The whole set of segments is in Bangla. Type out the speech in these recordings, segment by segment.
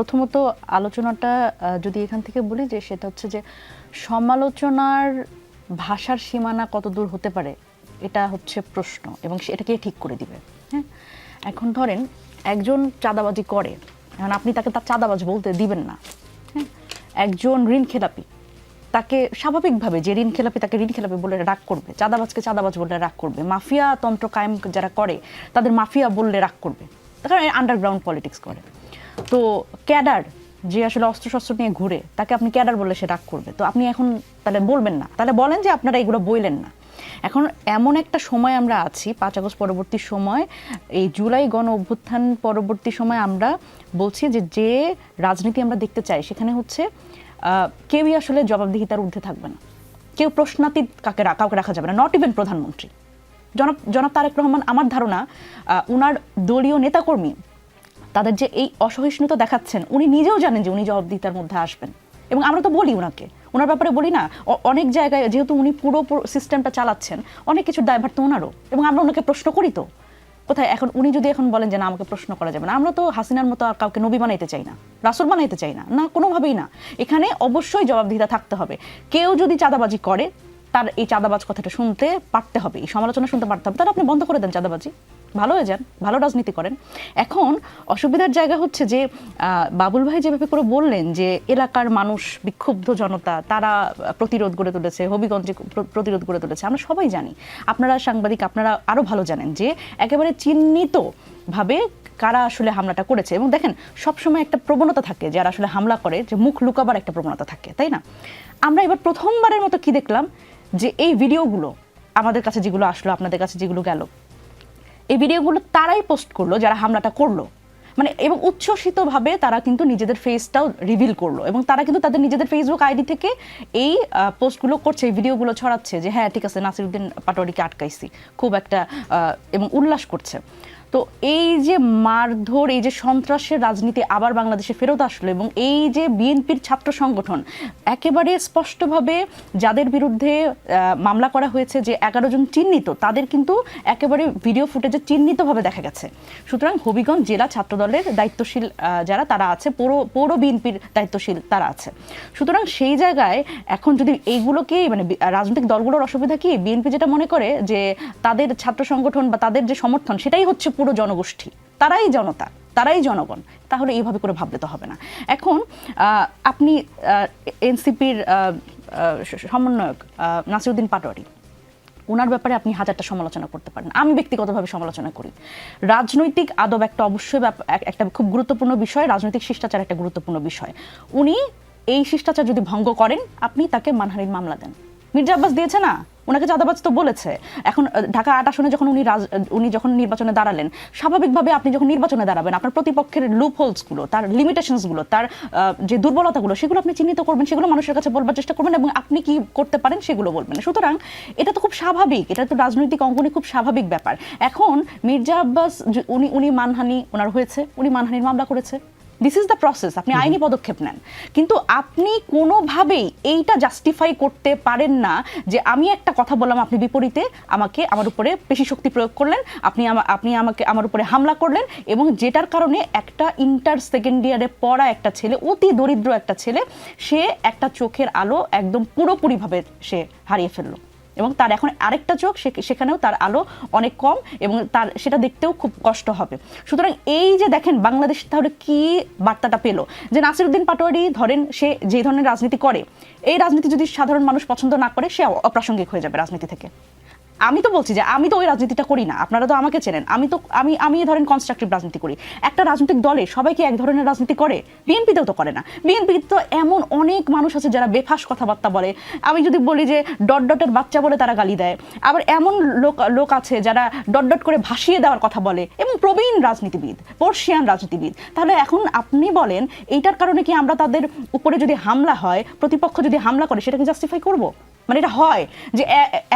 প্রথমত আলোচনাটা যদি এখান থেকে বলি যে সেটা হচ্ছে যে সমালোচনার ভাষার সীমানা কত দূর হতে পারে এটা হচ্ছে প্রশ্ন, এবং এটা কে ঠিক করে দিবে। হ্যাঁ, এখন ধরেন একজন চাঁদাবাজি করে, এখন আপনি তাকে তার চাঁদাবাজ বলতে দিবেন না। হ্যাঁ, একজন ঋণ খেলাপি, তাকে স্বাভাবিকভাবে যে ঋণ খেলাপি তাকে ঋণ খেলাপি বলে রাগ করবে, চাঁদাবাজকে চাঁদাবাজ বললে রাগ করবে, মাফিয়া তন্ত্র কায়েম যারা করে তাদের মাফিয়া বললে রাগ করবে, কারণ আন্ডারগ্রাউন্ড পলিটিক্স করে। তো ক্যাডার যে আসলে অস্ত্রশস্ত্র নিয়ে ঘুরে তাকে আপনি ক্যাডার বললে সে রাগ করবে। তো আপনি এখন তাহলে বলবেন না, তাহলে বলেন যে আপনারা এগুলো বললেন না। এখন এমন একটা সময় আমরা আছি, 5 আগস্ট পরবর্তী সময়, এই জুলাই গণ অভ্যুত্থান পরবর্তী সময় আমরা বলছি যে যে রাজনীতি আমরা দেখতে চাই সেখানে হচ্ছে কেউই আসলে জবাবদিহিতার ঊর্ধ্বে থাকবে না, কেউ প্রশ্নাতীত কাউকে রাখা যাবে না, নট ইভেন প্রধানমন্ত্রী। জনাব তারেক রহমান, আমার ধারণা উনার দলীয় নেতাকর্মী তাদের যে এই অসহিষ্ণুতা দেখাচ্ছেন, উনি নিজেও জানেন যে উনি জবাবদিহিতার মধ্যে আসবেন। এবং আমরা তো বলি ওনাকে, ওনার ব্যাপারে বলি না, অনেক জায়গায় যেহেতু উনি পুরো সিস্টেমটা চালাচ্ছেন, অনেক কিছুর দায়ভার তো ওনারও, এবং আমরা ওনাকে প্রশ্ন করি। তো কোথায় এখন উনি যদি এখন বলেন যে না আমাকে প্রশ্ন করা যাবে না, আমরা তো হাসিনার মতো আর কাউকে নবী বানাইতে চাই না, রাসূল বানাইতে চাই না, না কোনোভাবেই না। এখানে অবশ্যই জবাবদিহিতা থাকতে হবে। কেউ যদি চাঁদাবাজি করে তার এই চাঁদাবাজ কথাটা শুনতে পারতে হবে, এই সমালোচনা শুনতে পারতে হবে, তাহলে আপনি বন্ধ করে দেন চাঁদাবাজি, ভালো হয়ে যান, ভালো রাজনীতি করেন। এখন অসুবিধার জায়গা হচ্ছে যে বাবুল ভাই যেভাবে করে বললেন যে এলাকার মানুষ, বিক্ষুব্ধ জনতা, তারা প্রতিরোধ গড়ে তুলেছে, হবিগঞ্জে প্রতিরোধ গড়ে তুলেছে, আমরা সবাই জানি, আপনারা সাংবাদিক আপনারা আরও ভালো জানেন যে একেবারে চিহ্নিতভাবে কারা আসলে হামলাটা করেছে। এবং দেখেন সবসময় একটা প্রবণতা থাকে যারা আসলে হামলা করে, যে মুখ লুকাবার একটা প্রবণতা থাকে, তাই না? আমরা এবার প্রথমবারের মতো কি দেখলাম, যে এই ভিডিওগুলো আমাদের কাছে যেগুলো আসলো, আপনাদের কাছে যেগুলো গেল, এই ভিডিওগুলো তারাই পোস্ট করলো যারা হামলাটা করলো, মানে এবং উচ্ছ্বসিতভাবে তারা কিন্তু নিজেদের ফেসটাও রিভিল করলো, এবং তারা কিন্তু তাদের নিজেদের ফেসবুক আইডি থেকে এই পোস্টগুলো করছে, এই ভিডিওগুলো ছড়াচ্ছে যে হ্যাঁ ঠিক আছে নাসিরউদ্দিন পাটোয়ারিকে আটকাইছি, খুব একটা এবং উল্লাস করছে। তো এই যে মারধর, এই যে সন্ত্রাসের রাজনীতি আবার বাংলাদেশে ফেরত আসলো, এবং এই যে বিএনপির ছাত্র সংগঠন একেবারে স্পষ্টভাবে যাদের বিরুদ্ধে মামলা করা হয়েছে, যে 11 জন চিহ্নিত, তাদের কিন্তু একেবারে ভিডিও ফুটেজে চিহ্নিতভাবে দেখা গেছে। সুতরাং হবিগঞ্জ জেলা ছাত্রদলের দায়িত্বশীল যারা তারা আছে, পৌর বিএনপির দায়িত্বশীল তারা আছে। সুতরাং সেই জায়গায় এখন যদি এইগুলোকে মানে রাজনৈতিক দলগুলোর অসুবিধা কি, বিএনপি যেটা মনে করে যে তাদের ছাত্র সংগঠন বা তাদের যে সমর্থন সেটাই হচ্ছে পুরো জনগোষ্ঠী, তারাই জনতা, তারাই জনগণ, তাহলে এইভাবে করে ভাবলে তো হবে না। এখন আপনি এনসিপির সমন্বয়ক নাসিরউদ্দিন পাটোয়ারি, ওনার ব্যাপারে আপনি হাজারটা সমালোচনা করতে পারেন, আমি ব্যক্তিগতভাবে সমালোচনা করি। রাজনৈতিক আদব একটা অবশ্যই একটা খুব গুরুত্বপূর্ণ বিষয়, রাজনৈতিক শিষ্টাচার একটা গুরুত্বপূর্ণ বিষয়। উনি এই শিষ্টাচার যদি ভঙ্গ করেন, আপনি তাকে মানহানির মামলা দেন। মির্জা আব্বাস দিয়েছে না, ওনাকে চাঁদাবাজ তো বলেছে। এখন ঢাকা 8 আসনে যখন উনি যখন নির্বাচনে দাঁড়ালেন, স্বাভাবিকভাবে আপনি যখন নির্বাচনে দাঁড়াবেন, আপনার প্রতিপক্ষের লুপ হোলসগুলো, তার লিমিটেশনসগুলো, তার যে দুর্বলতাগুলো, সেগুলো আপনি চিহ্নিত করবেন, সেগুলো মানুষের কাছে বলবার চেষ্টা করবেন, এবং আপনি কি করতে পারেন সেগুলো বলবেন। সুতরাং এটা তো খুব স্বাভাবিক, এটা তো রাজনৈতিক অঙ্গনে খুব স্বাভাবিক ব্যাপার। এখন মির্জা আব্বাস উনি মানহানি ওনার হয়েছে, উনি মানহানির মামলা করেছে, দিস ইজ দ্য প্রসেস, আপনি আইনি পদক্ষেপ নেন। কিন্তু আপনি কোনোভাবেই এইটা জাস্টিফাই করতে পারেন না যে আমি একটা কথা বললাম, আপনি বিপরীতে আমার উপরে পেশি শক্তি প্রয়োগ করলেন, আপনি আমার উপরে হামলা করলেন, এবং যেটার কারণে একটা ইন্টার সেকেন্ড ইয়ারে পড়া একটা ছেলে, অতি দরিদ্র একটা ছেলে, সে একটা চোখের আলো একদম পুরোপুরিভাবে সে হারিয়ে ফেললো, এবং তার এখন আরেকটা চোখ, সেখানেও তার আলো অনেক কম, এবং তার সেটা দেখতেও খুব কষ্ট হবে। সুতরাং এই যে দেখেন বাংলাদেশ তাহলে কি বার্তাটা পেল, যে নাসিরউদ্দিন পাটোয়ারি ধরেন সে যে ধরনের রাজনীতি করে, এই রাজনীতি যদি সাধারণ মানুষ পছন্দ না করে, সে অপ্রাসঙ্গিক হয়ে যাবে রাজনীতি থেকে। আমি তো বলছি যে আমি তো ওই রাজনীতিটা করি না, আপনারা তো আমাকে চেনেন, আমি ধরেন কনস্ট্রাকটিভ রাজনীতি করি। একটা রাজনৈতিক দলে সবাই কি এক ধরনের রাজনীতি করে? বিএনপিতেও তো করে না। বিএনপি তো এমন অনেক মানুষ আছে যারা বেফাস কথাবার্তা বলে, আমি যদি বলি যে ডটের বাচ্চা বলে তারা গালি দেয়, আবার এমন লোক আছে যারা ডট করে ভাসিয়ে দেওয়ার কথা বলে, এবং প্রবীণ রাজনীতিবিদ, পর্শিয়ান রাজনীতিবিদ। তাহলে এখন আপনি বলেন এইটার কারণে কি আমরা তাদের উপরে যদি হামলা হয়, প্রতিপক্ষ যদি হামলা করে, সেটাকে জাস্টিফাই করব? মানে এটা হয় যে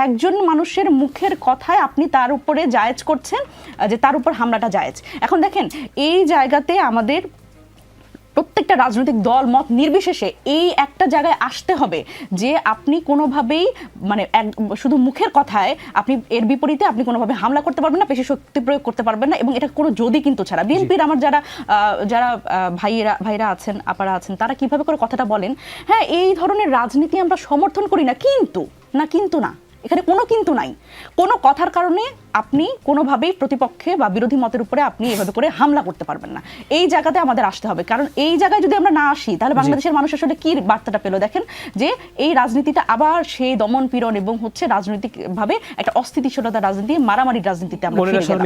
একজন মানুষের মুখের কথায় আপনি তার উপরে জায়েজ করছেন যে তার উপর হামলাটা জায়েজ। এখন দেখেন এই জায়গাতে আমাদের প্রত্যেকটা রাজনৈতিক দল মত নির্বিশেষে এই একটা জায়গায় আসতে হবে যে আপনি কোনোভাবেই মানে শুধু মুখের কথায় আপনি এর বিপরীতে আপনি কোনোভাবে হামলা করতে পারবেন না, পেশি শক্তি প্রয়োগ করতে পারবেন না, এবং এটা কোনো যদি কিন্তু ছাড়া। বিএনপির আমার যারা ভাইরা আছেন, আপারা আছেন, তারা কিভাবে করে কথাটা বলেন, হ্যাঁ এই ধরনের রাজনীতি আমরা সমর্থন করি না, কিন্তু না, এখানে কোনো কিন্তু নাই। কোনো কথার কারণে আপনি কোনোভাবেই প্রতিপক্ষে বা বিরোধী মতের উপরে আপনি এভাবে করে হামলা করতে পারবেন না। এই জায়গাতে আমাদের আসতে হবে, কারণ এই জায়গায় যদি আমরা না আসি তাহলে বাংলাদেশের মানুষ আসলে কি বার্তাটা পেল দেখেন, যে এই রাজনীতিটা আবার সেই দমন পীড়ন এবং হচ্ছে রাজনৈতিক ভাবে একটা অস্থিতিশীলতা রাজনীতি, মারামারির রাজনীতিতে আমরা ফিরে গেলাম।